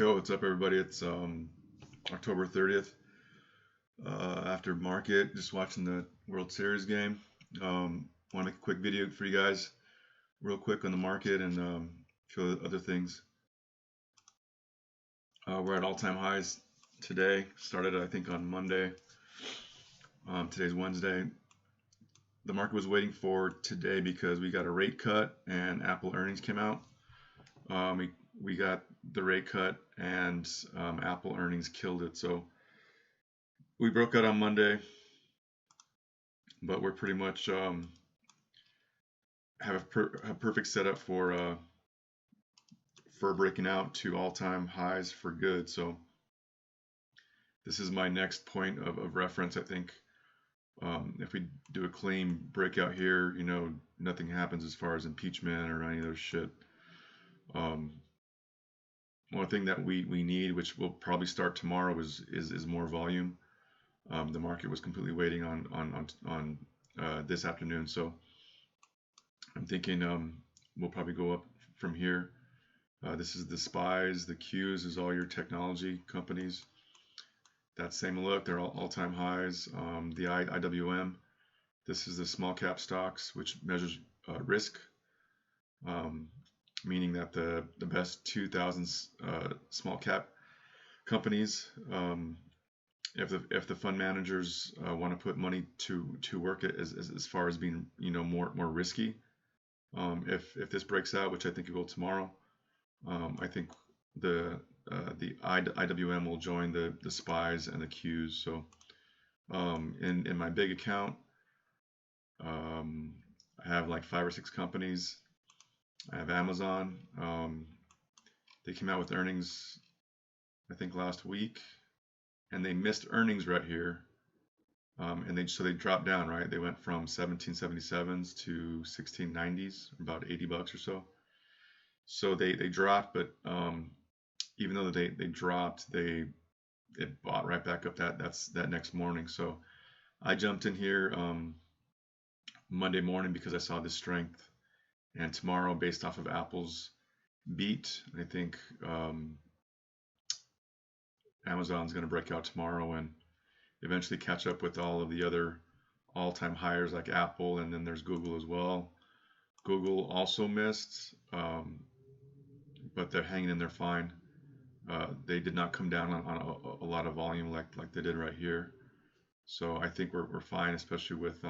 Yo, what's up, everybody? It's October 30th. After market, just watching the World Series game. Want to make a quick video for you guys, real quick on the market and a few other things. We're at all-time highs today. Started, I think, on Monday. Today's Wednesday. The market was waiting for today because we got a rate cut and Apple earnings came out. We got the rate cut and Apple earnings killed it. So we broke out on Monday, but we're pretty much have a perfect setup for breaking out to all-time highs for good. So this is my next point of reference. I think if we do a clean breakout here, nothing happens as far as impeachment or any of those shit. One thing that we need, which will probably start tomorrow, is more volume. The market was completely waiting on this afternoon, so I'm thinking we'll probably go up from here. This is the SPYs, the Qs is all your technology companies. That same look, they're all-time highs. The IWM, this is the small cap stocks, which measures risk. Meaning that the best 2,000 small cap companies, if the fund managers want to put money to work it as far as being more risky, if this breaks out, which I think it will tomorrow, I think the IWM will join the SPYs and the Qs. So in my big account, I have like 5 or 6 companies. I have Amazon. They came out with earnings, I think, last week, and they missed earnings right here. And they dropped down, right? They went from 1777s to 1690s, about $80 or so. So they dropped, but even though they dropped, it bought right back up that next morning. So I jumped in here Monday morning because I saw this strength. And tomorrow, based off of Apple's beat, I think Amazon's going to break out tomorrow and eventually catch up with all of the other all-time highs like Apple, and then there's Google as well. Google also missed, but they're hanging in there fine. They did not come down on a lot of volume like they did right here. So I think we're fine, especially with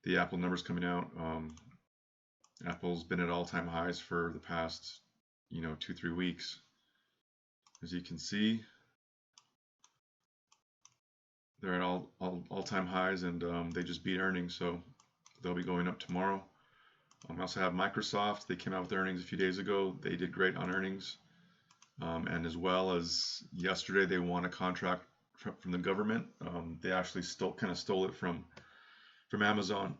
the Apple numbers coming out. Apple's been at all-time highs for the past, 2-3 weeks. As you can see, they're at all-time highs, and they just beat earnings, so they'll be going up tomorrow. I also have Microsoft. They came out with earnings a few days ago. They did great on earnings, and as well as yesterday, they won a contract from the government. They actually stole it from Amazon.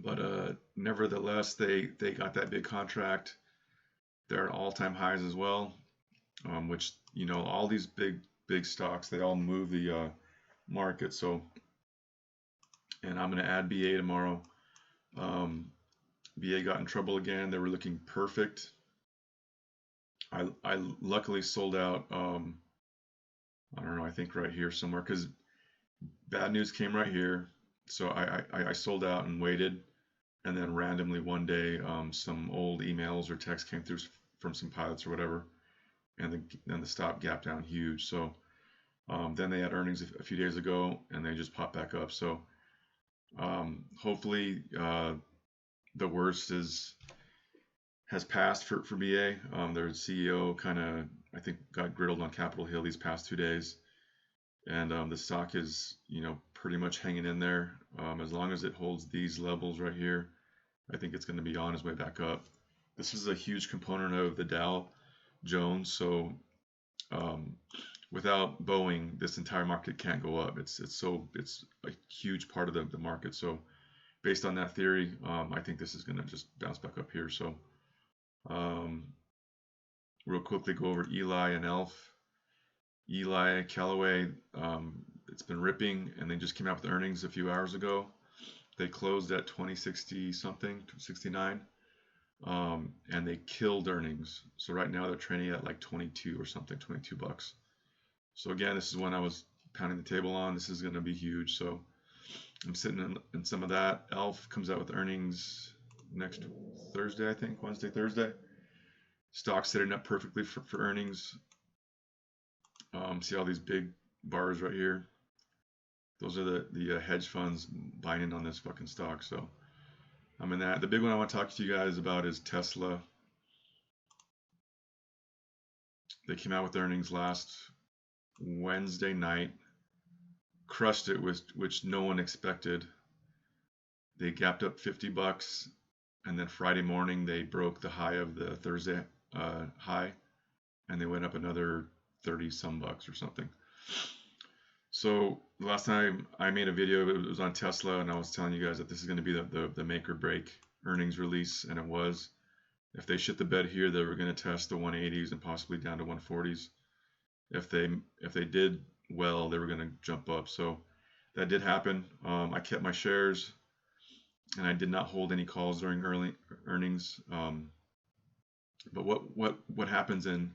But nevertheless, they got that big contract. They're at all-time highs as well, which, all these big stocks, they all move the market. So, and I'm going to add BA tomorrow. BA got in trouble again. They were looking perfect. I luckily sold out, I don't know, I think right here somewhere, because bad news came right here. So I sold out and waited, and then randomly one day some old emails or texts came through from some pilots or whatever, and the stock gapped down huge. So then they had earnings a few days ago, and they just popped back up. So hopefully the worst has passed for BA. Their CEO kind of, I think, got griddled on Capitol Hill these past 2 days. And the stock is, pretty much hanging in there. As long as it holds these levels right here, I think it's going to be on its way back up. This is a huge component of the Dow Jones. So without Boeing, this entire market can't go up. It's a huge part of the market. So based on that theory, I think this is going to just bounce back up here. So real quickly go over Eli and ELF. Eli Callaway, it's been ripping, and they just came out with earnings a few hours ago. They closed at 2060 something, 69. and they killed earnings. So right now they're trading at like 22 or something, 22 bucks. So again, this is when I was pounding the table on. This is going to be huge. So I'm sitting in some of that. Elf comes out with earnings next Thursday, I think, Wednesday, Thursday. Stock setting up perfectly for earnings. See all these big bars right here? Those are the hedge funds buying in on this fucking stock. So I'm in that. The big one I want to talk to you guys about is Tesla. They came out with earnings last Wednesday night, crushed it, which no one expected. They gapped up 50 bucks, and then Friday morning they broke the high of the Thursday high, and they went up another 30 some bucks or something. So the last time I made a video, it was on Tesla, and I was telling you guys that this is going to be the make or break earnings release, and it was. If they shit the bed here, they were going to test the 180s and possibly down to 140s. If they did well, they were going to jump up. So that did happen. I kept my shares, and I did not hold any calls during early earnings. But what happens in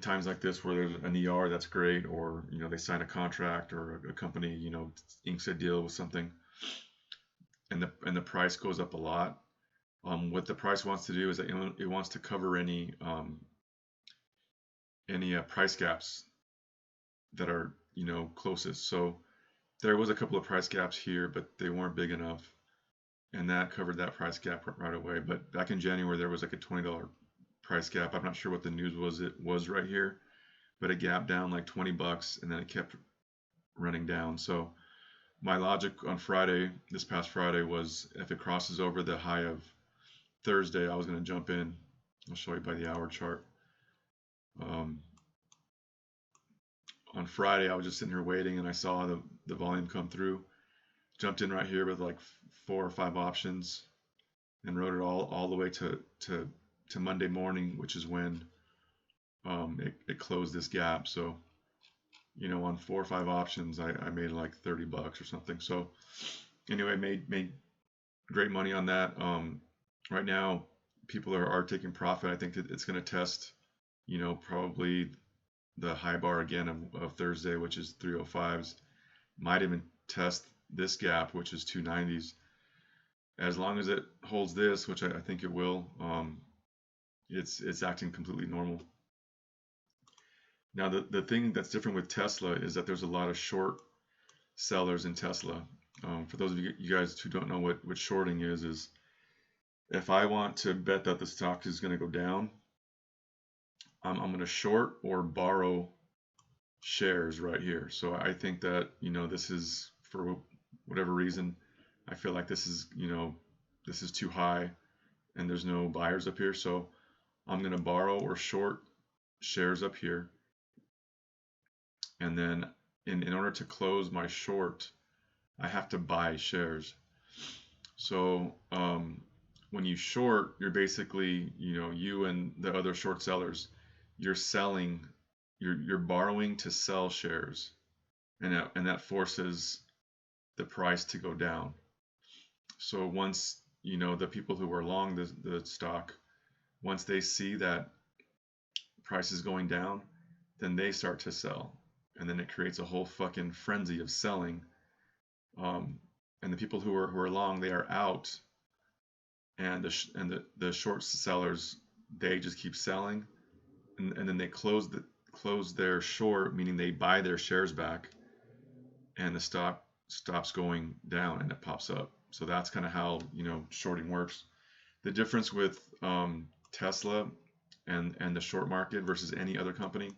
times like this where there's an ER that's great, or they sign a contract, or a company inks a deal with something, and the price goes up a lot. What the price wants to do is that it wants to cover any price gaps that are closest. So there was a couple of price gaps here, but they weren't big enough, and that covered that price gap right away. But back in January there was like a $20 price gap. I'm not sure what the news was. It was right here, but it gapped down like 20 bucks, and then it kept running down. So my logic on Friday, this past Friday, was if it crosses over the high of Thursday, I was going to jump in. I'll show you by the hour chart. On Friday, I was just sitting here waiting, and I saw the volume come through. Jumped in right here with like 4 or 5 options, and rode it all the way to Monday morning, which is when it closed this gap. So on 4 or 5 options, I made like 30 bucks or something. So anyway, made great money on that. Right now, people are taking profit. I think it's going to test, probably the high bar again of Thursday, which is 305s. Might even test this gap, which is 290s. As long as it holds this, which I think it will, it's acting completely normal. Now, the thing that's different with Tesla is that there's a lot of short sellers in Tesla. For those of you guys who don't know what shorting is if I want to bet that the stock is going to go down, I'm going to short or borrow shares right here. So I think that, this is, for whatever reason, I feel like this is too high and there's no buyers up here. So I'm going to borrow or short shares up here. And then in order to close my short, I have to buy shares. So when you short, you're basically, you and the other short sellers, you're selling, you're borrowing to sell shares, and that forces the price to go down. So once the people who are long the stock, once they see that price is going down, then they start to sell, and then it creates a whole fucking frenzy of selling. And the people who are long, they are out, and the short sellers, they just keep selling, and then they close their short, meaning they buy their shares back, and the stock stops going down and it pops up. So that's kind of how shorting works. The difference with Tesla and the short market versus any other company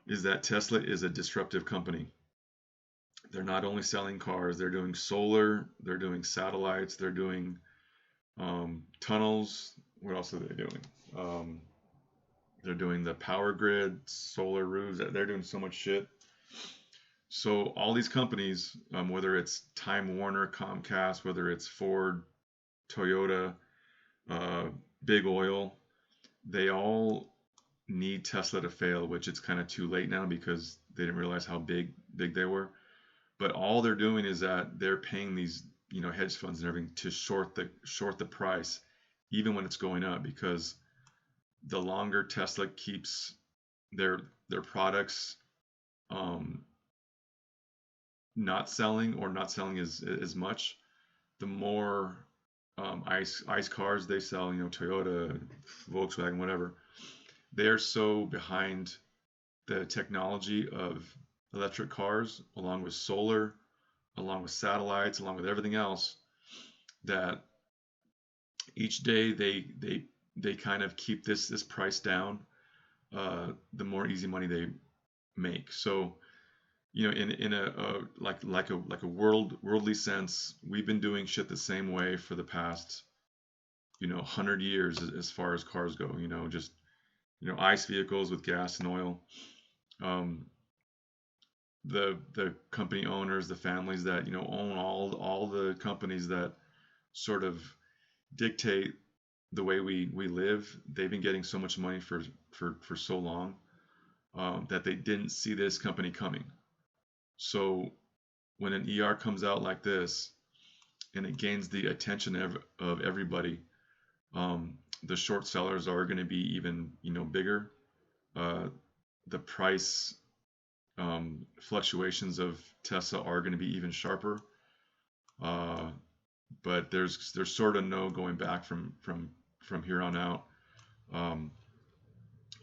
is that Tesla is a disruptive company. They're not only selling cars, they're doing solar, they're doing satellites, they're doing tunnels. What else are they doing? They're doing the power grid, solar roofs. They're doing so much shit. So all these companies, whether it's Time Warner, Comcast, whether it's Ford, Toyota, Big Oil, they all need Tesla to fail, which it's kind of too late now because they didn't realize how big they were. But all they're doing is that they're paying these hedge funds and everything to short the price, even when it's going up, because the longer Tesla keeps their products um, not selling, or not selling as much, the more ICE cars they sell, Toyota, Volkswagen, whatever, they're so behind the technology of electric cars, along with solar, along with satellites, along with everything else, that each day they kind of keep this price down, the more easy money they make. So, in a like a worldly sense, we've been doing shit the same way for the past 100 years, as far as cars go. Just ICE vehicles with gas and oil. Um, the company owners, the families that own all the companies that sort of dictate the way we live, they've been getting so much money for so long, that they didn't see this company coming. So when an ER comes out like this and it gains the attention of everybody, the short sellers are going to be even bigger. The price fluctuations of Tesla are going to be even sharper. But there's sort of no going back from here on out.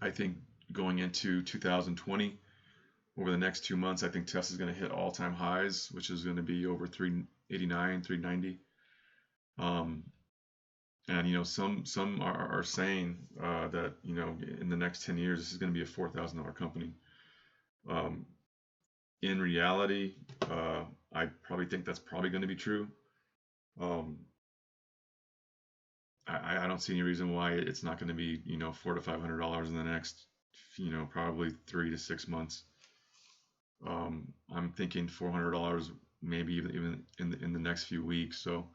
I think going into 2020, over the next 2 months, I think Tesla's going to hit all-time highs, which is going to be over 389, 390. And some are saying that in the next 10 years this is going to be a $4,000 company. In reality, I probably think that's probably going to be true. I don't see any reason why it's not going to be $400 to $500 in the next probably 3 to 6 months. I'm thinking $400, maybe even in the next few weeks. So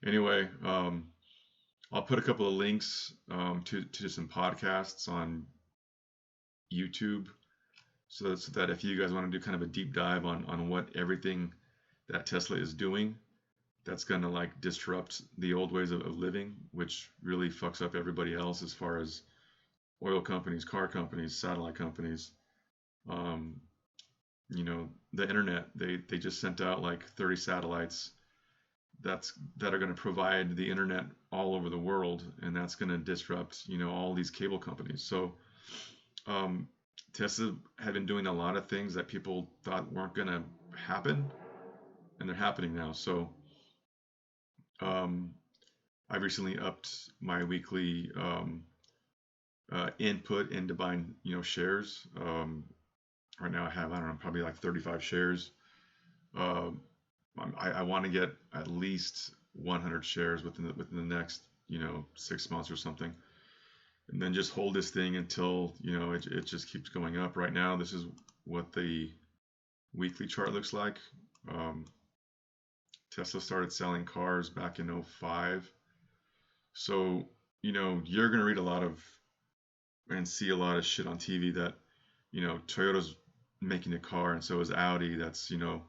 anyway, I'll put a couple of links to some podcasts on YouTube, so that if you guys want to do kind of a deep dive on what everything that Tesla is doing, that's going to like disrupt the old ways of living, which really fucks up everybody else, as far as oil companies, car companies, satellite companies. The internet, they just sent out like 30 satellites that are going to provide the internet all over the world, and that's going to disrupt all these cable companies. So Tesla had been doing a lot of things that people thought weren't going to happen, and they're happening now. So I recently upped my weekly input into buying shares. Right now I have, I don't know, probably like 35 shares. I want to get at least 100 shares within the next 6 months or something, and then just hold this thing until it just keeps going up. Right now, this is what the weekly chart looks like. Tesla started selling cars back in 2005, so you're gonna read a lot of and see a lot of shit on TV that Toyota's making a car, and so is Audi. That's no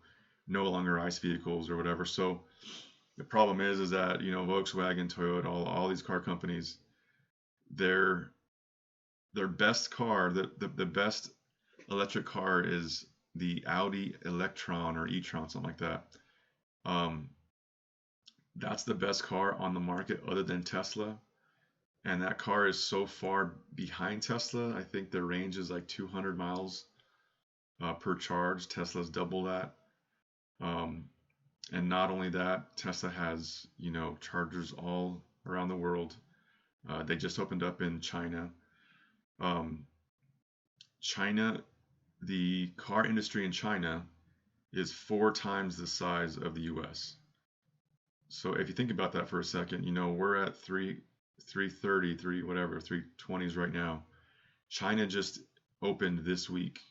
longer ICE vehicles or whatever. So the problem is that Volkswagen, Toyota, all these car companies, their best car, the best electric car is the Audi Electron or e-tron, something like that. That's the best car on the market other than Tesla, and that car is so far behind Tesla. I think their range is like 200 miles per charge. Tesla's double that. And not only that, Tesla has chargers all around the world. They just opened up in China. The car industry in China is 4 times the size of the U.S. So if you think about that for a second, we're at 330, 320s right now. China just opened this week.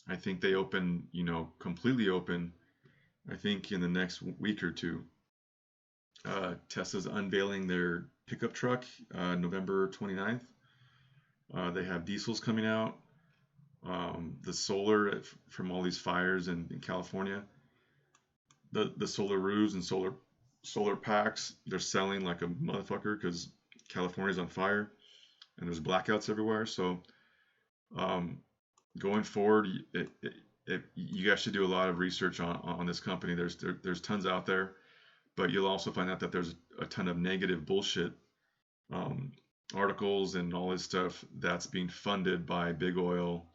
I think they open, completely open, I think in the next week or two. Tesla's unveiling their pickup truck November 29th. They have diesels coming out. The solar from all these fires in California, the solar roofs and solar solar packs, they're selling like a motherfucker because California's on fire and there's blackouts everywhere. So um, going forward, you guys should do a lot of research on this company. There's tons out there, but you'll also find out that there's a ton of negative bullshit um, articles and all this stuff that's being funded by big oil,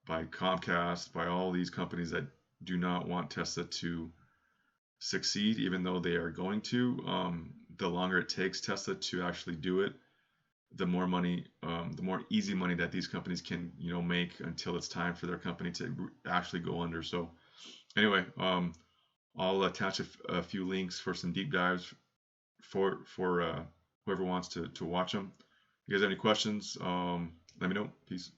by Comcast, by all these companies that do not want Tesla to succeed, even though they are going to. The longer it takes Tesla to actually do it, the more money, the more easy money that these companies can, make until it's time for their company to actually go under. So anyway, I'll attach a few links for some deep dives for whoever wants to watch them. If you guys have any questions, let me know. Peace.